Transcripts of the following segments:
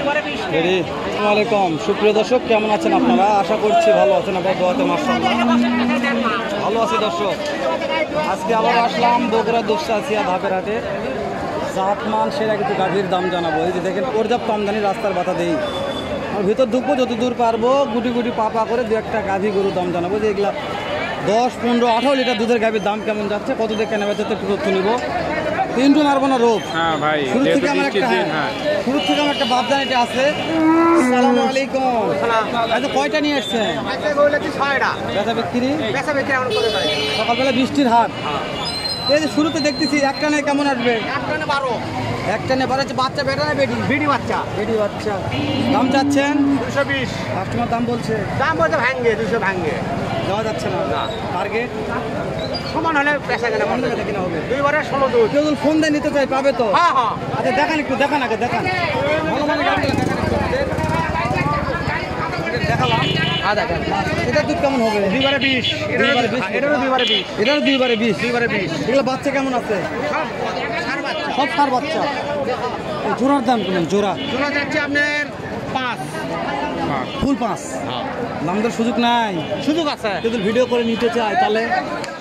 আসসালামু আলাইকুম সুপ্রিয় দর্শক, কেমন আছেন আপনারা? আশা করছি ভালো আছেন। আপনার দোয়াতে মাশাআল্লাহ ভালো আছে দর্শক। আজকে আবার আসলাম বগুড়া দুপচাচিয়া ধাপের হাটে। জাতমান সেরা কিছু গাভীর দাম জানাবো। এই যে দেখেন পর্যাপ্ত আমদানি, রাস্তার বাতা দেই। আর ভিতর ঢুকবো, যত দূর পারবো গুটি গুটি পা করে দু একটা গাভী গরুর দাম জানাবো। যে এগুলা 10, 15, 18 লিটার দুধের গাভীর দাম কেমন যাচ্ছে, কত দিয়ে কেনা বেচা একটু তথ্য নিব। তিনটু মারবো না রোগ। হ্যাঁ ভাই, শুরু থেকে আমার একটা বাপদানিটা আছে। আসসালামু আলাইকুম। আচ্ছা, কয়টা নিয়ে আসছেন? বেচা বিক্রি সকালবেলা বৃষ্টির হাট। এই যে শুরুতে দেখতেছি একটা নেই, কেমন আসবে? একটা নেই 12। বাচ্চা বেটা না বেটি? বেটি বাচ্চা। দাম চাচ্ছেন 220। কাস্টমার দাম বলছে ভাঙ্গে 200 ভাঙ্গে দেওয়া যাচ্ছে না। টার্গেট সমান হলে পেশা গেলে কিনা হবে। 2 বারে 16 দুধ। কেউ যদি ফোন দিয়ে নিতে চাই পাবে তো? হ্যাঁ। আচ্ছা দেখান একটু, দেখান আগে দেখান। ভালো মানে গাড়িগুলো দেখান একটু আমাদের। দেখালাম। দেখান। এটার দুধ কেমন হবে? 2 বারে 20। এটারও 2 বারে 20। এটারও 2 বারে 20। 2 বারে 20। এগুলো বাচ্চা কেমন আছে? সব সার বাচ্চা। জোড়ার দাম কেমন? জোড়া যাচ্ছে আপনার 5। ফুল 5। দাম দর সুযোগ নাই? সুযোগ আছে। যদি ভিডিও করে নিতে চাই তাহলে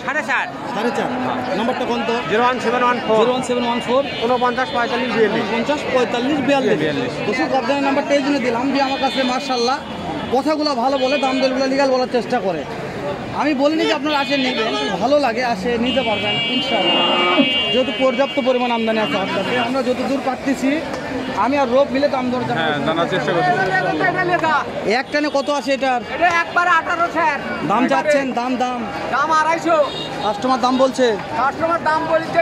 4.5। 4.5। নাম্বারটা কোন তো? 01714 01714 49 45 42। 50 45 42। দর্শক আপনার নাম্বারটা এই জন্য দিলাম যে আমার কাছে মার্শাল্লাহ কথাগুলো ভালো বলে, দাম দরগুলো লিগাল বলার চেষ্টা করে। আমি বলিনি যে আপনারা আসে নেবেন, ভালো লাগে আসে নিতে পারবেন ইনশাআল্লাহ। যেহেতু পর্যাপ্ত পরিমাণ আমদানি আছে আপনাদের, আমরা যত দূর পাচ্ছি আমি আর রোগ মিলে দাম দর জানার চেষ্টা করছি। একটানে কত আছে এটার? এটা একবারে 18 স্যার। দাম চাচ্ছেন? দাম 250। কাস্টমার দাম বলছে? কাস্টমার দাম বলছে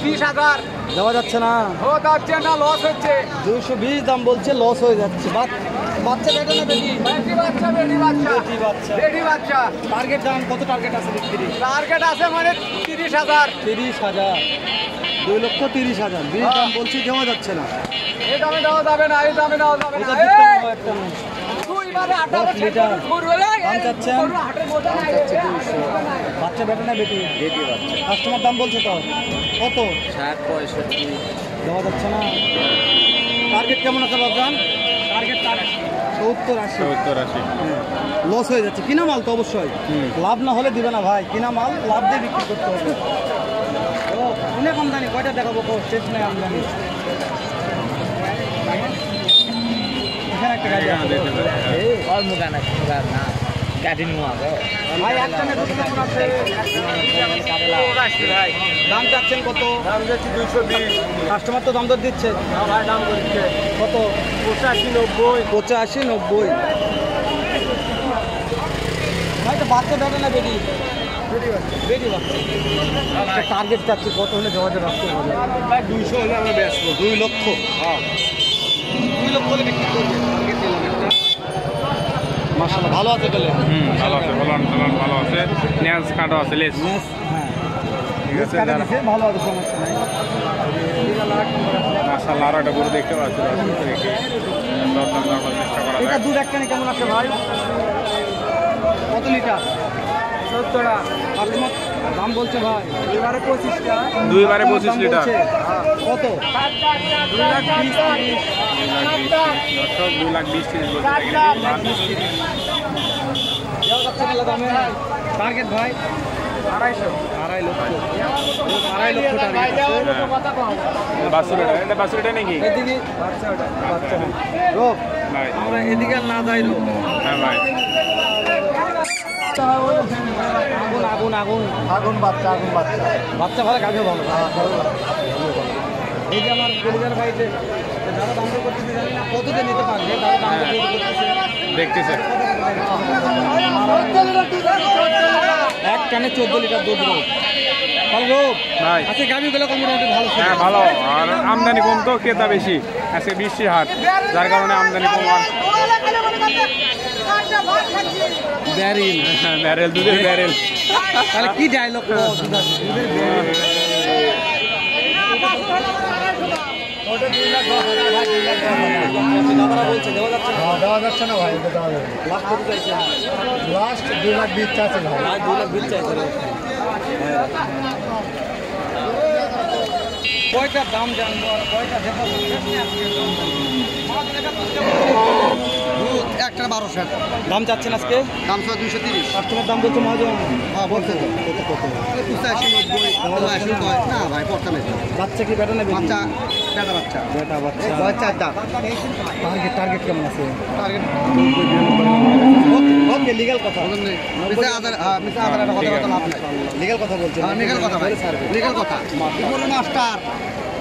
20,000। দেওয়া যাচ্ছে না। ও যাচ্ছে না, লস হচ্ছে। 220 দাম বলছে, লস হয়ে যাচ্ছে। বাচ্চা বেটা না বেটি? বেটি বাচ্চা। টার্গেট দাম কত? টার্গেট আছে বিক্রি? টার্গেট আছে মানে 30,000। 30,000। 2,30,000। 20 দাম বলছি, দেওয়া যাচ্ছে না। এই দামে দেওয়া যাবে না, এই দামে দেওয়া যাবে না। এটা দিতে হবে একটা না। 10 লিটার দাম চাচ্ছেন? বাচ্চা বেটা না বেটি? বেটি বাচ্চা। কাস্টমার দাম বলছে তো কত? 60 65 দেওয়া যাচ্ছে না। টার্গেট কেমন আছে বাবজান? টার্গেট 70-80। লস হয়ে যাচ্ছে। কিনা মাল তো অবশ্যই লাভ না হলে দিবে না ভাই। কিনা মাল লাভ দিয়ে বিক্রি করতে হবে। ও অনেক আমদানি, কয়টা দেখাবো? শেষ নেই আমদানি। এখানে একটা গাড়ি আছে। ভাই একটানে কত কেমন আছে? দাম চাচ্ছেন কত? দাম যাচ্ছে 220। কাস্টমার তো দাম দর দিচ্ছে। ভাই দাম করছে কত? 85 90। 85 90। ভাই তো বাচ্চা বেটা না বেটি? বেটি বাচ্চা। টার্গেট চাচ্ছি কত হলে যোগাযোগ রাখতে হবে? ভাই 200 হলে আমরা বেচবো। 2 লক্ষ। হ্যাঁ 2 লক্ষ হলে বিক্রি করবে। টার্গেট দিলাম একটা। মাশাআল্লাহ ভালো আছে বলে। ভালো আছে, ভালো আছে। নেজ কাটও আছে, লেস। হ্যাঁ ঠিক আছে, কাটা দিছে, ভালো আছে, সমস্যা নাই। মাশাআল্লাহ। আরো একটা গরু দেখতে পাচ্ছি, দেখি দরদাম করার চেষ্টা করা এটা যায়। দুধ একটানে কেমন আছে ভাই? কত লিটার? 70 টাকা। কাস্টমার দাম বলছে ভাই 2 বারে 25 টাকা। 2 বারে 25 দাম লিটার। বলছে। কত? 2,20,000। 2,20,000 বলতে দেওয়া যাচ্ছে না দামে? টার্গেট ভাই 250। 2.5 লক্ষ। 2.5 লক্ষ টার্গেট আছে। বাসুরিটা নাকি? এদিকে বাচ্চা রোগ ভাই আমরা এদিকে আর না যাই রোগ। হ্যাঁ ভাই, আগুন আগুন আগুন বাচ্চা বাচ্চা ভালো, গাভী ভালো। এই যে আমার কলিজার ভাইতে যারা দাম দর করতেছে জানি না কততে নিতে পারবে, তারা দাম দর করতেছে দেখতেছে। এক টানে 14 লিটার দুধ রোগ। ভালো রোগ ভাই আচ্ছা, গাভীগুলো মোটামুটি ভালো ছিল। হ্যাঁ ভালো। আর আমদানি কম তো, ক্রেতা বেশি। আজকে বৃষ্টির হাট, যার কারণে আমদানি কম। আর ব্যারিল ব্যারেল, দুধের ব্যারেল। তাহলে কি ডায়লগ? দুধের ব্যারিল। বলছে দেওয়া যাচ্ছে না। দেওয়া যাচ্ছে না ভাই। লাস্ট কত চাইছে? লাস্ট 2,20,000 চাচ্ছে ভাই। 2,20,000 চাইছে। কয়টা দাম জানবো আর কয়টা দেখাবো? এটা 1200 দাম চাচ্ছেন আজকে? দাম 230। কাস্টমার দাম বলছে মহাজন। হ্যাঁ বলতে তো কত 85 90 না ভাই পড়তে নেই। বাচ্চা কি বেটা নেবে? বাচ্চা বেটা বাচ্চা বেটা বাচ্চা। বয়স 4 দাঁত। টার্গেট কেমন আছে? টার্গেট ওকে লিগ্যাল কথা। মিসা আদার একটা কথা বলতে লাভ নাই। লিগ্যাল কথা বলছেন? হ্যাঁ লিগ্যাল কথা ভাই, লিগ্যাল কথা। গরু মাস্টার,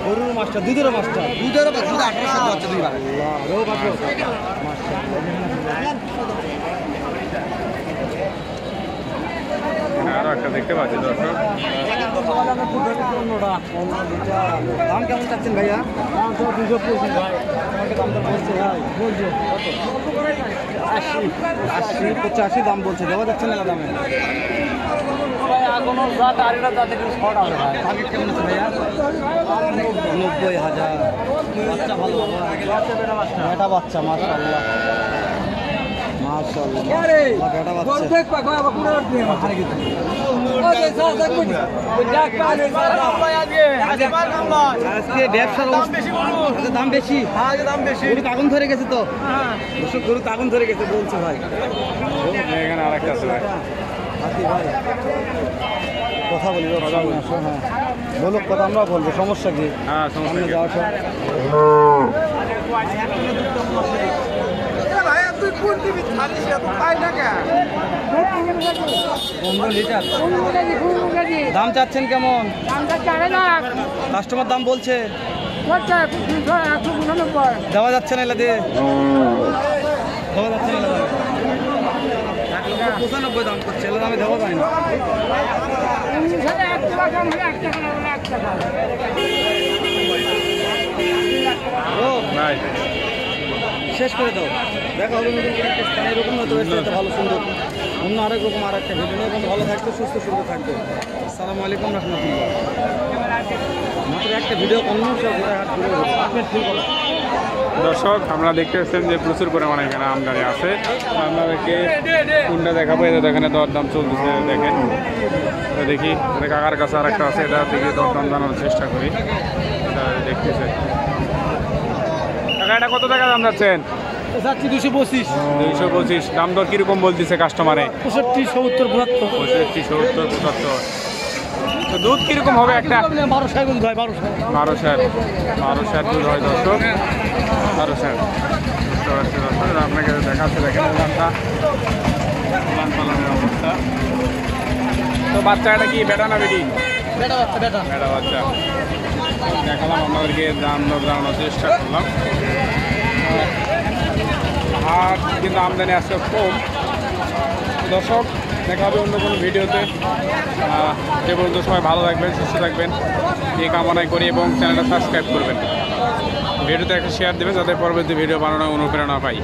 গরুর মাস্টার, দুধেরও মাস্টার। দুধের দুধ 1800 বাচ্চা দুইবার। রোগ বাচ্চা। আরও একটা দেখতে পাচ্ছি দর্শক। দাম কেমন চাচ্ছেন ভাইয়া? 225 ভাই। আমাকে দাম তো বলছে ভাই। বলছে কত? 80 85 দাম বলছে। দেওয়া যাচ্ছে না দামে? টার্গেট কেমন আছে ভাইয়া? 90,000। বাচ্চা ভালো বেটা বাচ্চা মাশাআল্লাহ মাশাআল্লাহ বেটা বাচ্চা। আজকে ব্যবসার দাম বেশি। গরু আগুন ধরে গেছে তো, গরু আগুন ধরে গেছে বলছে ভাই। এখানে আর একটা আছে ভাই। ভাই কথা বলি, কথা বলি। হ্যাঁ বলুক কথা, আমরা বলবো, সমস্যা কি? হ্যাঁ সমস্যা কি? যাওয়া দাম চাচ্ছেন কেমন? কাস্টমার দাম বলছে দেওয়া যাচ্ছে না, এলা দিয়ে দেওয়া যাচ্ছে না। 1,95,000 দাম করছে, এলা দামে দেওয়া যায় না। ও ভাই শেষ করে দাও, দেখা হবে নতুন করে একটা স্থানে। এরকম হয়তো একটা ভালো সুন্দর অন্য আরেক রকম আর একটা ভিডিও নিয়ে ভালো থাকবে, সুস্থ সুন্দর থাকবে। আসসালামু আলাইকুম রহমতুল্লাহ। মাত্র একটা ভিডিও অন্য সব দর্শক, আমরা দেখতে পাচ্ছেন যে প্রচুর পরিমাণে এখানে আমদানি আছে। আপনাদেরকে কোনটা দেখাবো, এটা এখানে দরদাম চলতেছে দেখেন। তো দেখি কাকার কাছে আর একটা আছে, এটা দেখি দরদাম জানানোর চেষ্টা করি। দেখতেছে কাকা, এটা কত টাকা দাম যাচ্ছেন? যাচ্ছি 225। 225। দাম দর কিরকম বলতেছে কাস্টমারে? 65, 70, 72। 65, 70, 75। তো দুধ কিরকম হবে একটা? 1200 দুধ হয়। 1200 দুধ হয় দর্শক। 1200 দর্শক আপনাকে দেখাচ্ছে, দেখেন দামটা লাল পালনের অবস্থা। তো বাচ্চাটা কি বেটা না বেটি? বেটা বাচ্চা, বেটা। বেটা বাচ্চা দেখালাম, আপনাদেরকে দাম দর জানানোর চেষ্টা করলাম। হাট কিন্তু আমদানি আসছে কম দর্শক। দেখা হবে অন্য কোনো ভিডিওতে। যে পর্যন্ত সবাই ভালো থাকবেন, সুস্থ থাকবেন এই কামনাই করি, এবং চ্যানেলটা সাবস্ক্রাইব করবেন। ভিডিওতে একটা শেয়ার দেবেন যাতে পরবর্তী ভিডিও বানানোর অনুপ্রেরণা পাই।